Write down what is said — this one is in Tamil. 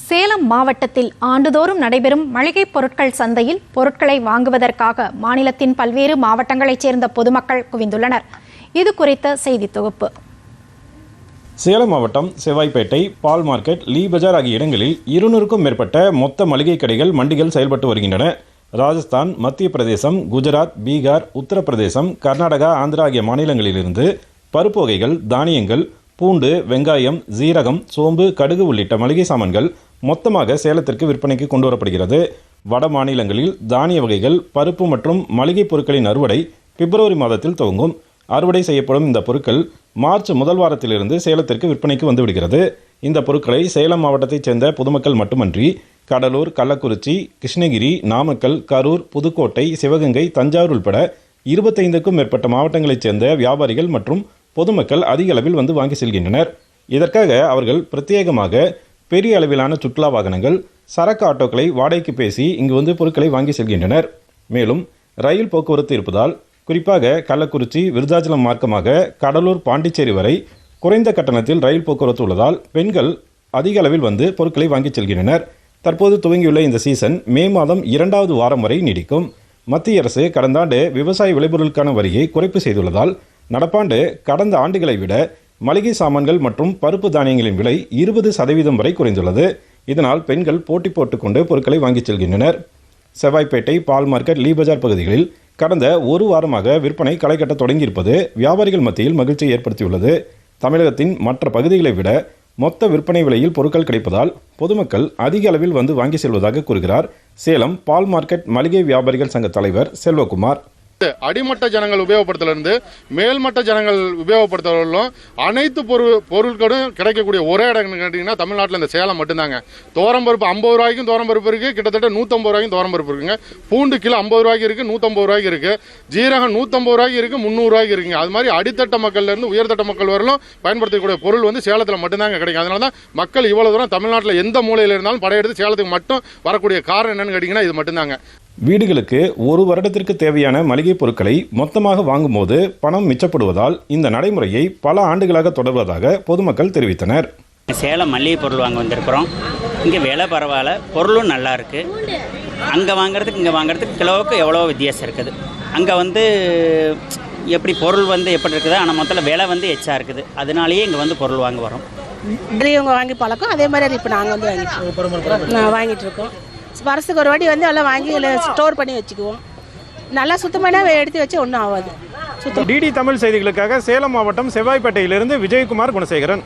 சேலம் மாவட்டத்தில் ஆண்டுதோறும் நடைபெறும் மளிகை பொருட்கள் சந்தையில் பொருட்களை வாங்குவதற்காக மாநிலத்தின் பல்வேறு மாவட்டங்களைச் சேர்ந்த பொதுமக்கள் குவிந்துள்ளனர். இது குறித்த செய்தி தொகுப்பு. சேலம் மாவட்டம் செவ்வாய்ப்பேட்டை, பால் மார்க்கெட், லீ பஜார் ஆகிய இடங்களில் 200க்கும் மேற்பட்ட மொத்த மளிகை கடைகள், மண்டிகள் செயல்பட்டு வருகின்றன. ராஜஸ்தான், மத்திய பிரதேசம், குஜராத், பீகார், உத்தரப்பிரதேசம், கர்நாடகா, ஆந்திரா ஆகிய மாநிலங்களிலிருந்து பருப்பு வகைகள், தானியங்கள், பூண்டு, வெங்காயம், சீரகம், சோம்பு, கடுகு உள்ளிட்ட மளிகை சாமான்கள் மொத்தமாக சேலத்திற்கு விற்பனைக்கு கொண்டு வரப்படுகிறது. வட மாநிலங்களில் தானிய வகைகள், பருப்பு மற்றும் மளிகை பொருட்களின் அறுவடை பிப்ரவரி மாதத்தில் துவங்கும். அறுவடை செய்யப்படும் இந்த பொருட்கள் மார்ச் முதல் வாரத்திலிருந்து சேலத்திற்கு விற்பனைக்கு வந்துவிடுகிறது. இந்த பொருட்களை சேலம் மாவட்டத்தைச் சேர்ந்த பொதுமக்கள் மட்டுமன்றி கடலூர், கள்ளக்குறிச்சி, கிருஷ்ணகிரி, நாமக்கல், கரூர், புதுக்கோட்டை, சிவகங்கை, தஞ்சாவூர் உட்பட 25க்கும் மேற்பட்ட மாவட்டங்களைச் சேர்ந்த வியாபாரிகள் மற்றும் பொதுமக்கள் அதிக அளவில் வந்து வாங்கி செல்கின்றனர். இதற்காக அவர்கள் பிரத்யேகமாக பெரிய அளவிலான சுற்றுலா வாகனங்கள், சரக்கு ஆட்டோக்களை வாடகைக்கு பேசி இங்கு வந்து பொருட்களை வாங்கி செல்கின்றனர். மேலும் ரயில் போக்குவரத்து இருப்பதால் குறிப்பாக கள்ளக்குறிச்சி, விருதாச்சலம் மார்க்கமாக கடலூர், பாண்டிச்சேரி வரை குறைந்த கட்டணத்தில் ரயில் போக்குவரத்து உள்ளதால் பெண்கள் அதிக அளவில் வந்து பொருட்களை வாங்கி செல்கின்றனர். தற்போது துவங்கியுள்ள இந்த சீசன் மே மாதம் 2வது வாரம் வரை நீடிக்கும். மத்திய அரசு கடந்த ஆண்டு விவசாய விளைபொருளுக்கான வரியை குறைப்பு செய்துள்ளதால் நடப்பாண்டு கடந்த ஆண்டுகளை விட மளிகை சாமான்கள் மற்றும் பருப்பு தானியங்களின் விலை 20% வரை குறைந்துள்ளது. இதனால் பெண்கள் போட்டி போட்டுக்கொண்டு பொருட்களை வாங்கிச் செல்கின்றனர். செவ்வாய்ப்பேட்டை, பால் மார்க்கெட், லீ பஜார் பகுதிகளில் கடந்த ஒரு வாரமாக விற்பனை களை கட்ட தொடங்கியிருப்பது வியாபாரிகள் மத்தியில் மகிழ்ச்சியை ஏற்படுத்தியுள்ளது. தமிழகத்தின் மற்ற பகுதிகளை விட மொத்த விற்பனை விலையில் பொருட்கள் கிடைப்பதால் பொதுமக்கள் அதிக அளவில் வந்து வாங்கி செல்வதாக கூறுகிறார் சேலம் பால் மார்க்கெட் மளிகை வியாபாரிகள் சங்க தலைவர் செல்வகுமார். அடிமட்ட ஜனங்கள் உபயோகப்படுத்தலிருந்து மேல்மட்ட ஜனங்கள் உபயோகப்படுத்தலும் அனைத்து பொருட்களும் கிடைக்கக்கூடிய ஒரே இடம் கேட்டீங்கன்னா தமிழ்நாட்டில் இந்த சேலம் மட்டும்தாங்க. தோரம்பருப்பு 50 ரூபாய்க்கும் தோரம்பருப்பு இருக்கு, கிட்டத்தட்ட 150 ரூபாய்க்கும் தோரம்பருப்பு இருக்குங்க. பூண்டு கிலோ 50 ரூபாய்க்கு இருக்கு, 150 ரூபாய்க்கு இருக்கு. ஜீரகம் 150 ரூபாய்க்கு இருக்கு, 300 ரூபாய்க்கு இருக்குங்க. அது மாதிரி அடித்தட்ட மக்கள்ல இருந்து உயர்தட்ட மக்கள் வரலும் பயன்படுத்தக்கூடிய பொருள் வந்து சேலத்தில் மட்டும்தாங்க கிடைக்கும். அதனால தான் மக்கள் இவ்வளவு தூரம் தமிழ்நாட்டில் எந்த மூலையில் இருந்தாலும் படையெடுத்து சேலத்துக்கு மட்டும் வரக்கூடிய காரணம் என்னன்னு கேட்டீங்கன்னா இது மட்டும்தாங்க. வீடுகளுக்கு ஒரு வருடத்திற்கு தேவையான மளிகை பொருட்களை மொத்தமாக வாங்கும்போது பணம் மிச்சப்படுவதால் இந்த நடைமுறையை பல ஆண்டுகளாக தொடர்வதாக பொதுமக்கள் தெரிவித்தனர். சேலம் மளிகை பொருள் வாங்க வந்திருக்கிறோம். இங்கே விலை பரவாயில்ல, பொருளும் நல்லா இருக்கு. அங்கே வாங்குறதுக்கு இங்கே வாங்குறதுக்கு கிலோவுக்கு எவ்வளோ வித்தியாசம் இருக்குது. அங்கே வந்து எப்படி பொருள் வந்து எப்படி இருக்குது, ஆனால் மொத்தத்தில் விலை வந்து எச்சா இருக்குது. அதனாலேயே இங்கே வந்து பொருள் வாங்க வரோம். இவங்க வாங்கி பழக்கம், அதே மாதிரி இப்போ நாங்கள் வந்து வாங்கிட்டு இருக்கோம். வருஷத்துக்கு ஒரு வாட்டி வந்து எல்லாம் வாங்கி ஸ்டோர் பண்ணி வச்சுக்குவோம். நல்லா சுத்தமான எடுத்து வச்சு ஒன்றும் ஆகாது. டிடி தமிழ் செய்திகளுக்காக சேலம் மாவட்டம் செவ்வாய்ப்பேட்டையிலிருந்து விஜயகுமார் குணசேகரன்.